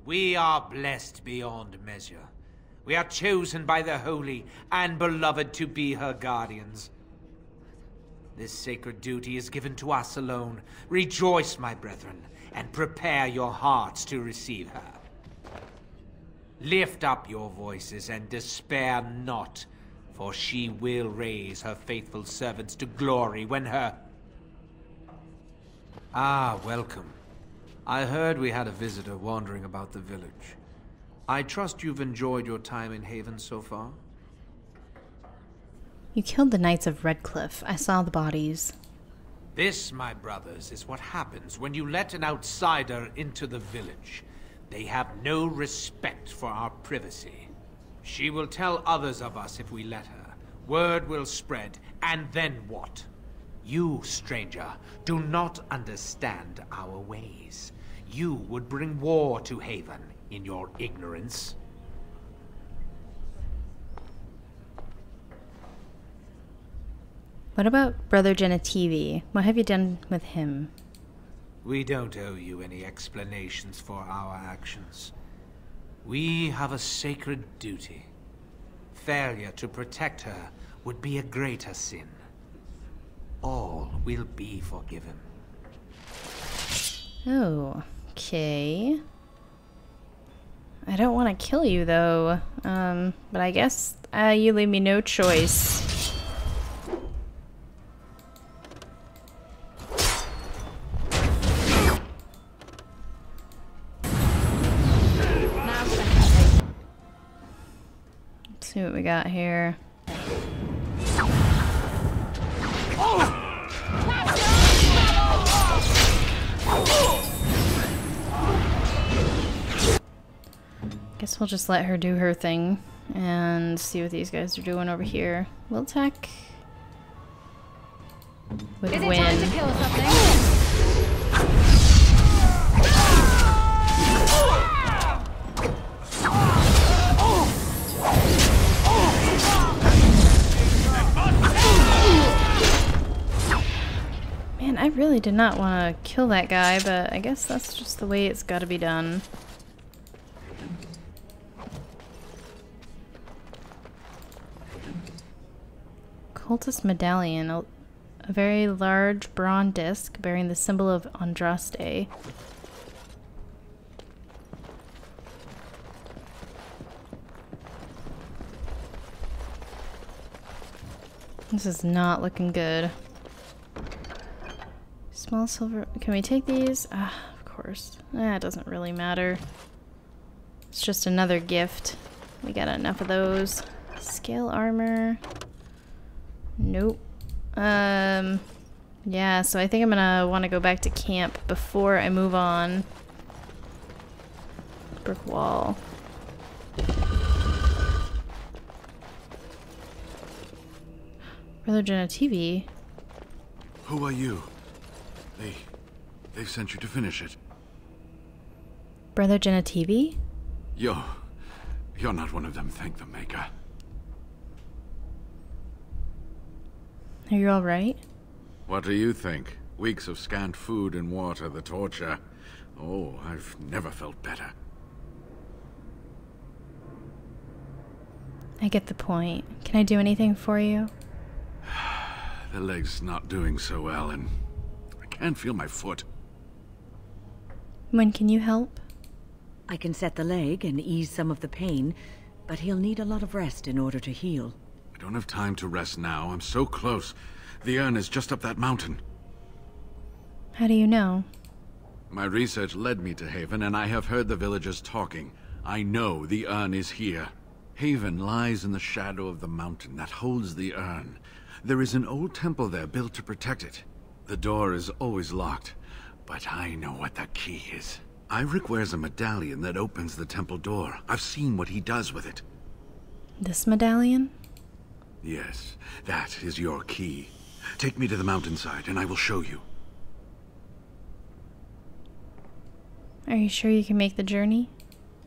We are blessed beyond measure. We are chosen by the holy and beloved to be her guardians. This sacred duty is given to us alone. Rejoice, my brethren, and prepare your hearts to receive her. Lift up your voices and despair not, for she will raise her faithful servants to glory when her... Ah, welcome. I heard we had a visitor wandering about the village. I trust you've enjoyed your time in Haven so far? You killed the Knights of Redcliffe. I saw the bodies. This, my brothers, is what happens when you let an outsider into the village. They have no respect for our privacy. She will tell others of us if we let her. Word will spread, and then what? You, stranger, do not understand our ways. You would bring war to Haven in your ignorance. What about Brother Genetivi? What have you done with him? We don't owe you any explanations for our actions. We have a sacred duty. Failure to protect her would be a greater sin. All will be forgiven. Oh, okay. I don't want to kill you, though. But I guess you leave me no choice. Let's see what we got here. Guess we'll just let her do her thing and see what these guys are doing over here. We'll attack with Is it wind. time to kill something? Man, I really did not want to kill that guy, but I guess that's just the way it's got to be done. Cultist medallion, a very large bronze disc bearing the symbol of Andraste. This is not looking good. Small silver. Can we take these? Ah, of course. It doesn't really matter. It's just another gift. We got enough of those. Scale armor. Nope. Yeah, so I think I'm gonna want to go back to camp before I move on. Brick wall. Brother Genetivi. Who are you? They sent you to finish it. Brother Genetivi? You're not one of them, thank the Maker. Are you alright? What do you think? Weeks of scant food and water, the torture. Oh, I've never felt better. I get the point. Can I do anything for you? The leg's not doing so well, and I can't feel my foot. When can you help? I can set the leg and ease some of the pain, but he'll need a lot of rest in order to heal. I don't have time to rest now. I'm so close. The urn is just up that mountain. How do you know? My research led me to Haven, and I have heard the villagers talking. I know the urn is here. Haven lies in the shadow of the mountain that holds the urn. There is an old temple there built to protect it. The door is always locked, but I know what the key is. Iric wears a medallion that opens the temple door. I've seen what he does with it. This medallion? Yes, that is your key. Take me to the mountainside, and I will show you. Are you sure you can make the journey?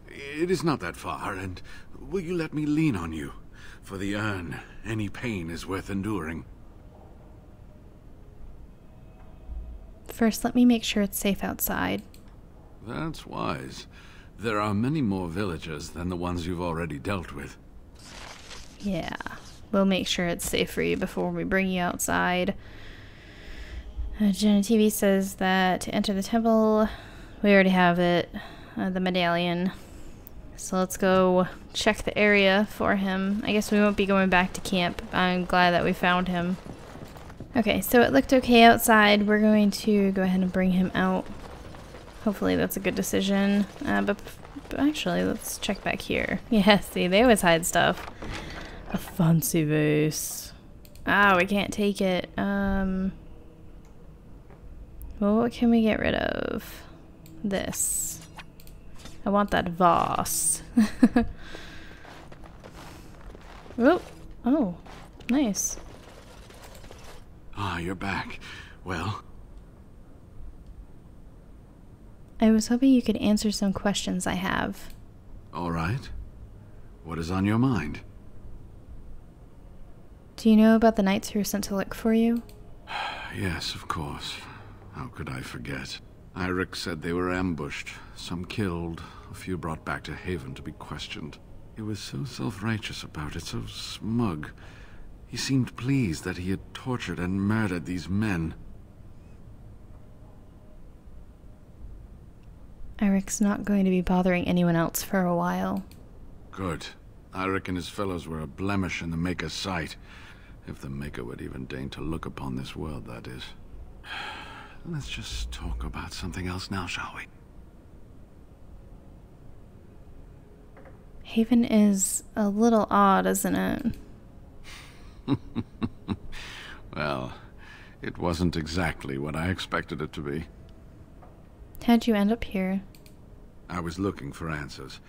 It is not that far, and will you let me lean on you? For the urn, any pain is worth enduring. First, let me make sure it's safe outside. That's wise. There are many more villagers than the ones you've already dealt with. Yeah. We'll make sure it's safe for you before we bring you outside. Jenna TV says that to enter the temple, we already have it. The medallion. So let's go check the area for him. I guess we won't be going back to camp. I'm glad that we found him. Okay, so it looked okay outside. We're going to go ahead and bring him out. Hopefully that's a good decision. But actually, let's check back here. Yeah, see, they always hide stuff. A fancy vase. Ah, we can't take it. Well, what can we get rid of? This. I want that vase. Oh, oh, nice. Ah, you're back. Well? I was hoping you could answer some questions I have. All right. What is on your mind? Do you know about the knights who were sent to look for you? Yes, of course. How could I forget? Eirik said they were ambushed, some killed, a few brought back to Haven to be questioned. He was so self-righteous about it, so smug. He seemed pleased that he had tortured and murdered these men. Eric's not going to be bothering anyone else for a while. Good. Eirik and his fellows were a blemish in the Maker's sight. If the Maker would even deign to look upon this world, that is. Let's just talk about something else now, shall we? Haven is a little odd, isn't it? Well, it wasn't exactly what I expected it to be. How'd you end up here? I was looking for answers.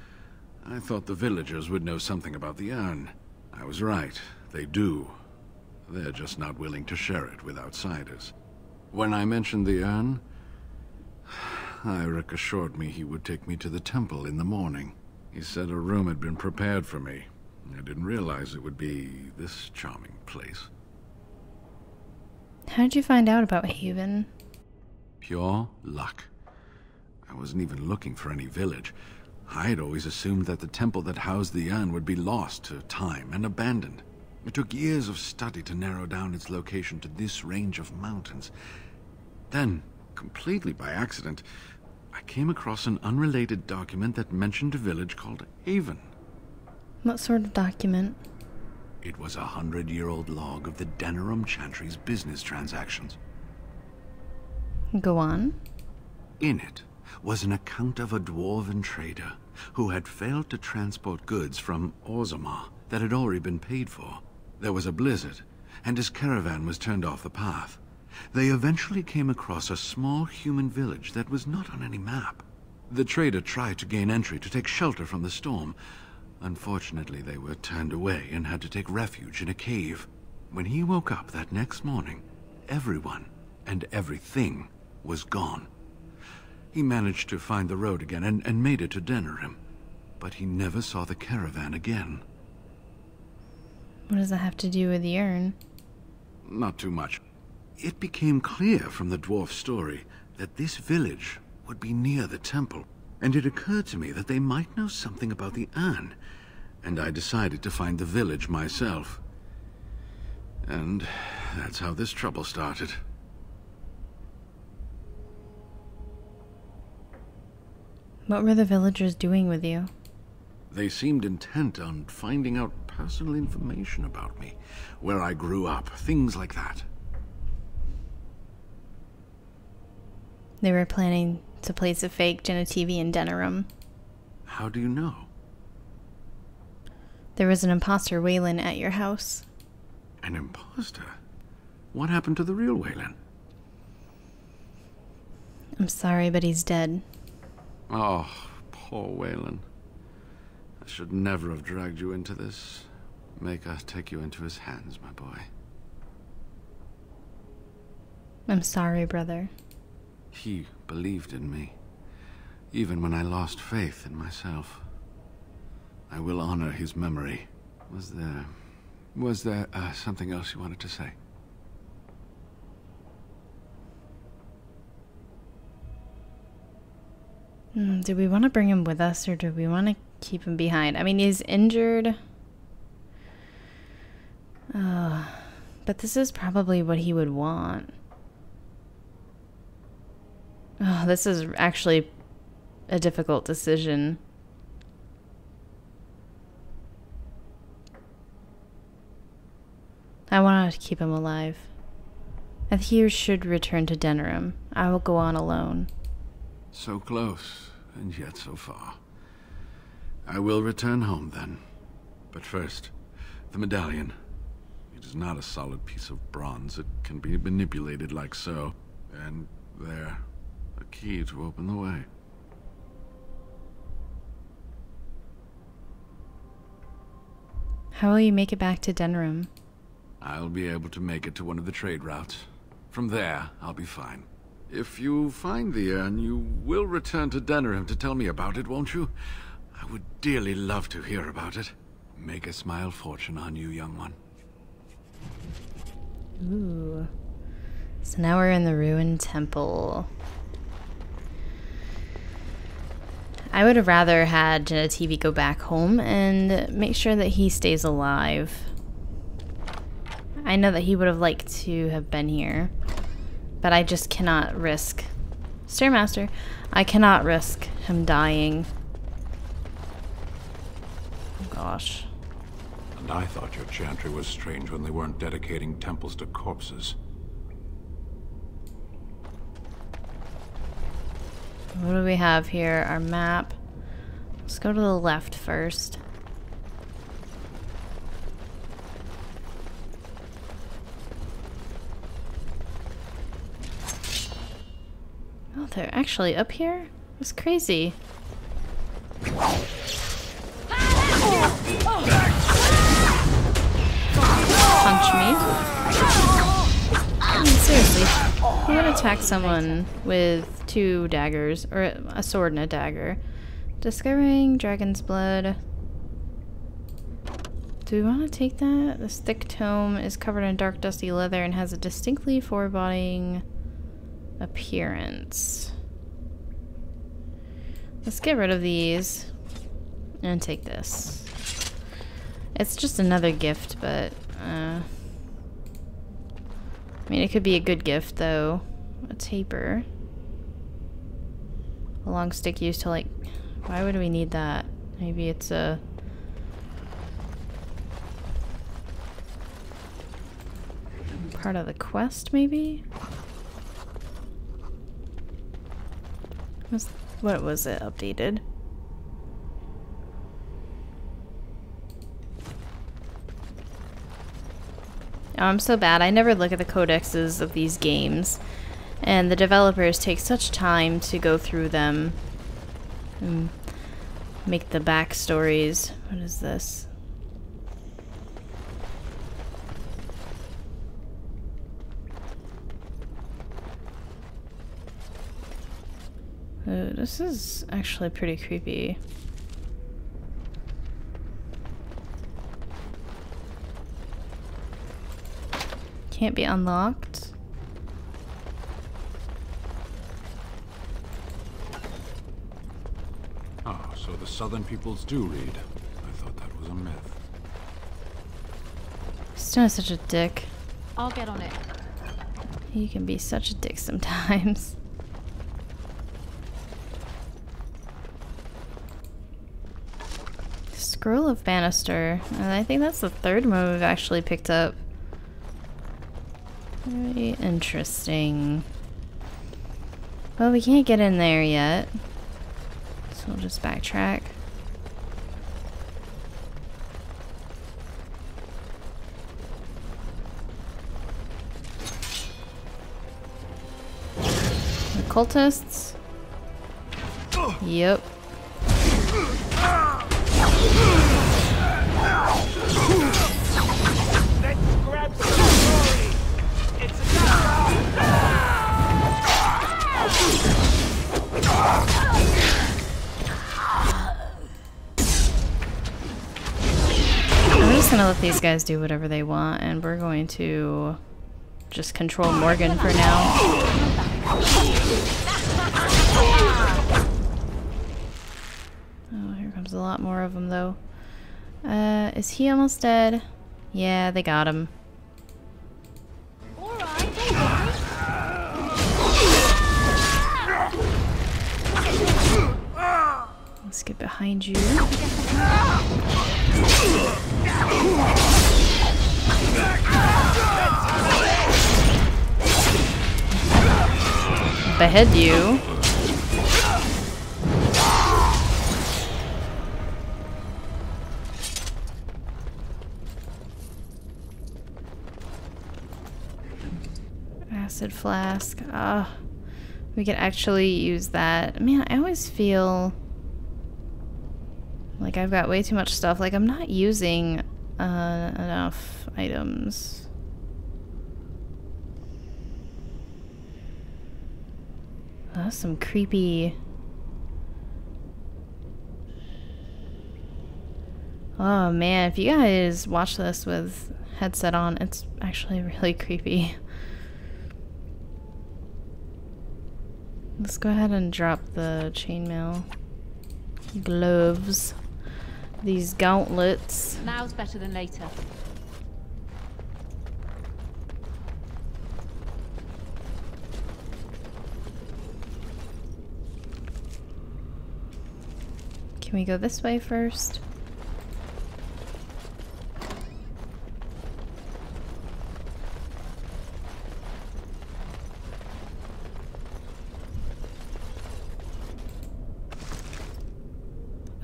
I thought the villagers would know something about the urn. I was right. They do. They're just not willing to share it with outsiders. When I mentioned the urn, Eirik assured me he would take me to the temple in the morning. He said a room had been prepared for me. I didn't realize it would be this charming place. How'd you find out about Haven? Pure luck. I wasn't even looking for any village. I had always assumed that the temple that housed the urn would be lost to time and abandoned. It took years of study to narrow down its location to this range of mountains. Then, completely by accident, I came across an unrelated document that mentioned a village called Haven. What sort of document? It was a 100-year-old log of the Denerim Chantry's business transactions. Go on. In it was an account of a dwarven trader who had failed to transport goods from Orzammar that had already been paid for. There was a blizzard, and his caravan was turned off the path. They eventually came across a small human village that was not on any map. The trader tried to gain entry to take shelter from the storm. Unfortunately, they were turned away and had to take refuge in a cave. When he woke up that next morning, everyone and everything was gone. He managed to find the road again and made it to Denerim, but he never saw the caravan again. What does that have to do with the urn? Not too much. It became clear from the dwarf's story that this village would be near the temple, and it occurred to me that they might know something about the urn, and I decided to find the village myself. And that's how this trouble started. What were the villagers doing with you? They seemed intent on finding out personal information about me, where I grew up, things like that. They were planning to place a fake Genitivi in Denerim. How do you know? There was an imposter Waylon at your house. An imposter? What happened to the real Waylon? I'm sorry, but he's dead. Oh, poor Waylon. I should never have dragged you into this. Maker take you into his hands, my boy. I'm sorry, brother. He believed in me, even when I lost faith in myself. I will honor his memory. Was there something else you wanted to say? Do we want to bring him with us or do we want to keep him behind? I mean, he's injured. But this is probably what he would want. Oh, this is actually a difficult decision. I want to keep him alive. And he should return to Denerim. I will go on alone. So close, and yet so far. I will return home then. But first, the medallion. It is not a solid piece of bronze. It can be manipulated like so. And there, a key to open the way. How will you make it back to Denerim? I'll be able to make it to one of the trade routes. From there, I'll be fine. If you find the urn, you will return to Denerim to tell me about it, won't you? I would dearly love to hear about it. Make a smile fortune on you, young one. Ooh. So now we're in the ruined temple. I would have rather had Genetivi go back home and make sure that he stays alive. I know that he would have liked to have been here, but I just cannot risk. Stairmaster, I cannot risk him dying. Oh gosh. And I thought your Chantry was strange when they weren't dedicating temples to corpses. What do we have here? Our map. Let's go to the left first. Oh, they're actually up here? That's crazy. Punch me. I mean, seriously, who would attack someone with 2 daggers, or a sword and a dagger? Discovering dragon's blood. Do we want to take that? This thick tome is covered in dark, dusty leather and has a distinctly foreboding appearance. Let's get rid of these and take this. It's just another gift, but I mean, it could be a good gift though. A taper. A long stick used to, like, why would we need that? Maybe it's a part of the quest, maybe? What was it updated? Oh, I'm so bad. I never look at the codexes of these games. And the developers take such time to go through them and make the backstories. What is this? This is actually pretty creepy. Can't be unlocked. Ah, so the southern peoples do read. I thought that was a myth. Stone's such a dick. I'll get on it. You can be such a dick sometimes. Scroll of Bannister. And I think that's the 3rd one we've actually picked up. Very interesting. Well, we can't get in there yet. So we'll just backtrack. The cultists? Yep. Let's grab some glory. It's I'm just gonna let these guys do whatever they want, and we're going to just control Morgan for now. There's a lot more of them though. Is he almost dead? Yeah, they got him. Let's get behind you. Behead you. Acid flask. We could actually use that. Man, I always feel like I've got way too much stuff. Like I'm not using enough items. That's some creepy. Oh man, if you guys watch this with headset on, it's actually really creepy. Let's go ahead and drop the chainmail. Gloves. These gauntlets. Now's better than later. Can we go this way first?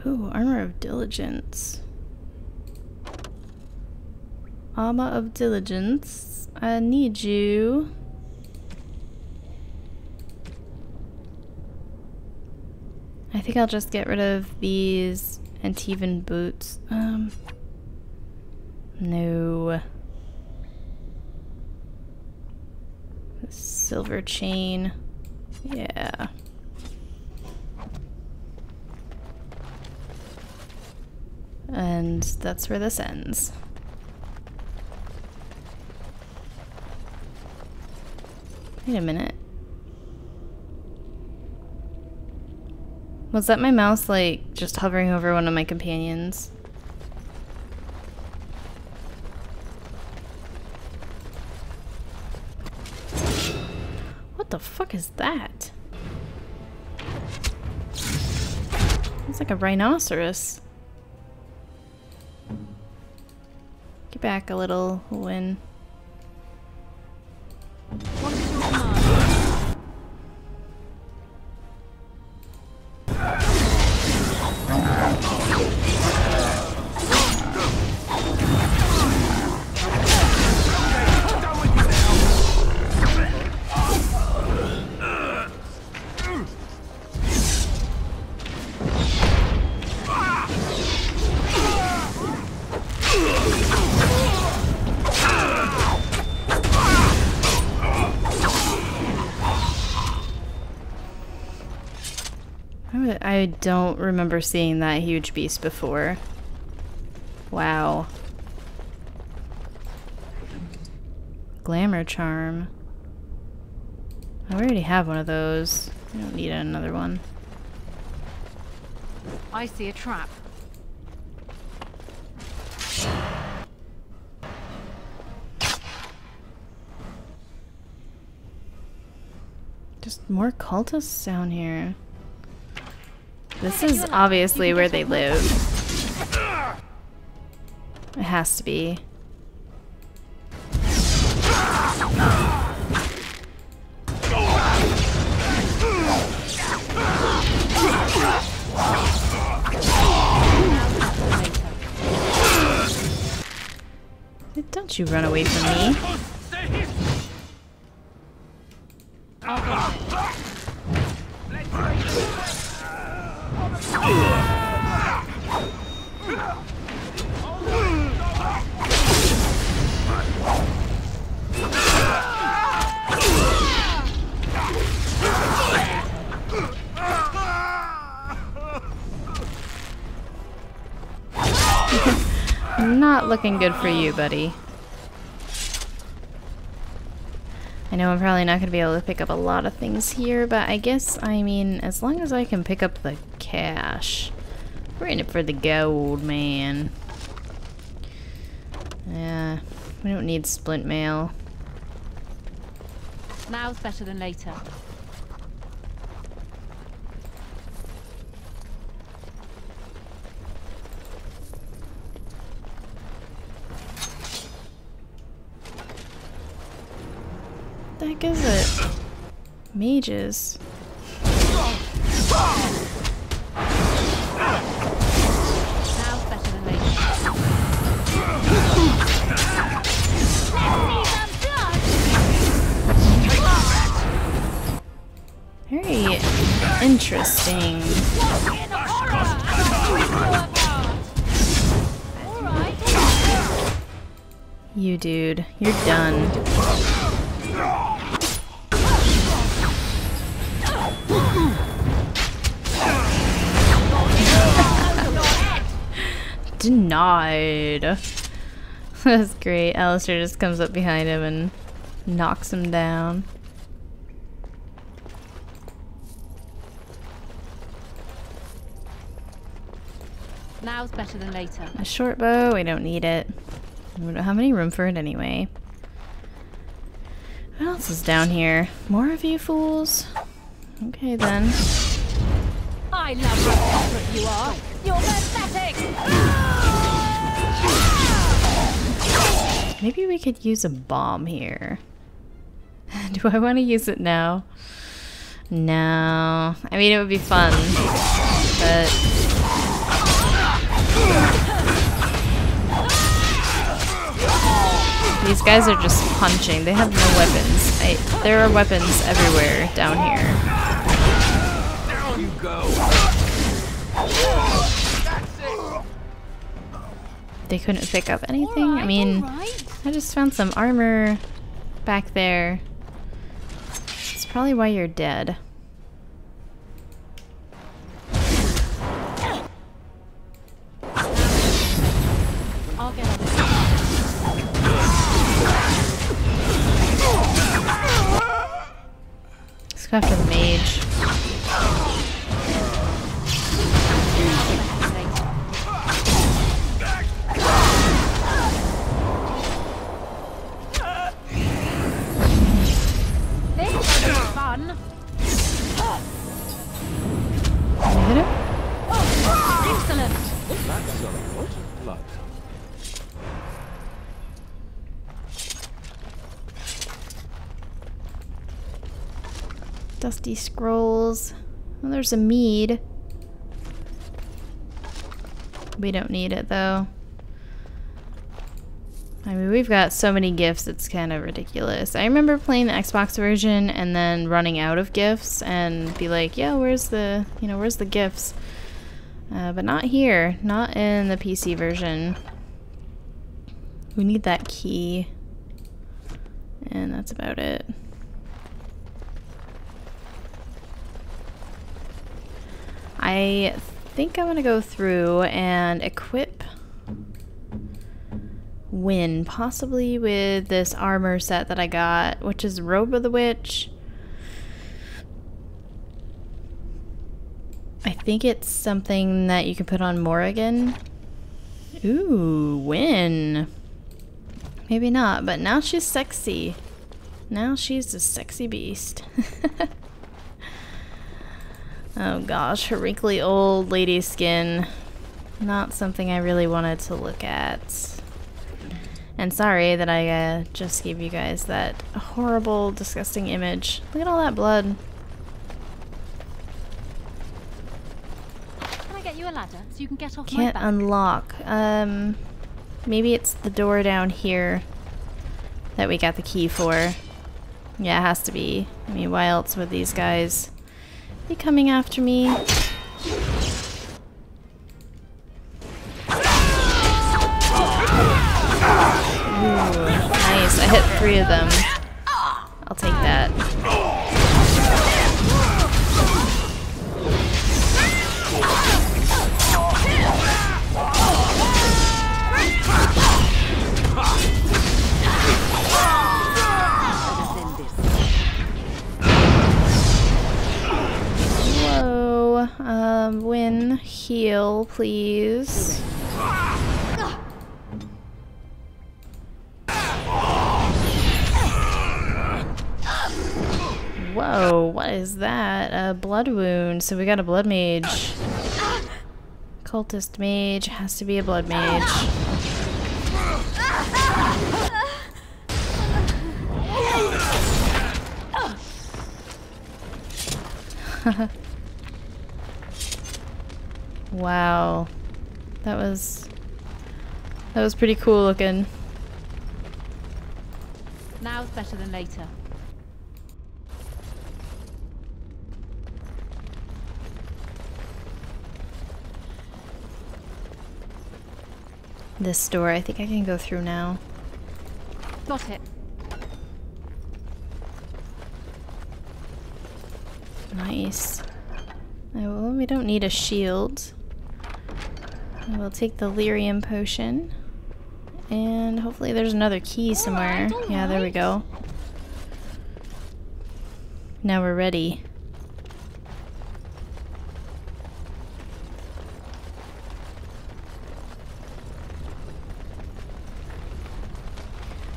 Ooh, armor of diligence. Armor of diligence. I need you. I think I'll just get rid of these Antivan boots. No. The silver chain. Yeah. And that's where this ends. Wait a minute. Was that my mouse, like, just hovering over one of my companions? What the fuck is that? It's like a rhinoceros. Get back a little, Win. What is your command? I don't remember seeing that huge beast before. Wow. Glamour charm. I already have one of those. I don't need another one. I see a trap. Just more cultists down here. This is obviously where they live. It has to be. Don't you run away from me. Not looking good for you, buddy. I know I'm probably not going to be able to pick up a lot of things here, but I guess, I mean, as long as I can pick up the cash, We're in it for the gold, man. Yeah, we don't need splint mail. Now's better than later. What the heck is it? Mages. Now's better than later. Very interesting. You dude, you're done. Denied. That's great. Alistair just comes up behind him and knocks him down. Now's better than later. A short bow, we don't need it. We don't have any room for it anyway. What else is down here? More of you fools? Okay then. I love how desperate you are. You're pathetic. Maybe we could use a bomb here. Do I want to use it now? No. I mean, it would be fun, but... These guys are just punching. They have no weapons. There are weapons everywhere down here. Down you go. They couldn't pick up anything? I mean, I just found some armor back there. It's probably why you're dead. I'll get on this. Let's go after the mage. This is fun. Can we hit him? Excellent. Dusty scrolls. Well, there's a mead. We don't need it though. I mean, we've got so many gifts, it's kind of ridiculous. I remember playing the Xbox version and then running out of gifts and be like, yeah, where's the gifts? But not here, not in the PC version. We need that key. And that's about it. I think I'm gonna go through and equip Wynn, possibly with this armor set that I got, which is Robe of the Witch. I think it's something that you can put on Morrigan. Ooh, Wynn. Maybe not, but now she's sexy. Now she's a sexy beast. Oh gosh, her wrinkly old lady skin. Not something I really wanted to look at. And sorry that I just gave you guys that horrible, disgusting image. Look at all that blood. Can I get you a ladder so you can get off Can't my back? unlock. Maybe it's the door down here that we got the key for. Yeah, it has to be. I mean, why else would these guys be coming after me? Ooh, nice. I hit 3 of them. I'll take that. Whoa. Win, heal. chill, please. Whoa, what is that? A blood wound. So we got a blood mage. Cultist mage. Has to be a blood mage. Wow. That was pretty cool looking. Now's better than later. This door, I think I can go through now. Got it. Nice. Well, we don't need a shield. I will take the lyrium potion. And hopefully there's another key somewhere. Yeah, there we go. Now we're ready.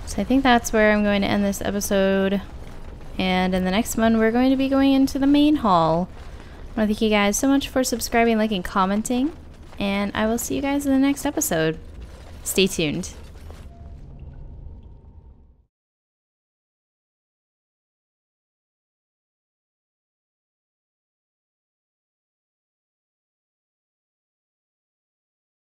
So I think that's where I'm going to end this episode. And in the next one, we're going to be going into the main hall. I want to thank you guys so much for subscribing, liking, commenting. And I will see you guys in the next episode. Stay tuned.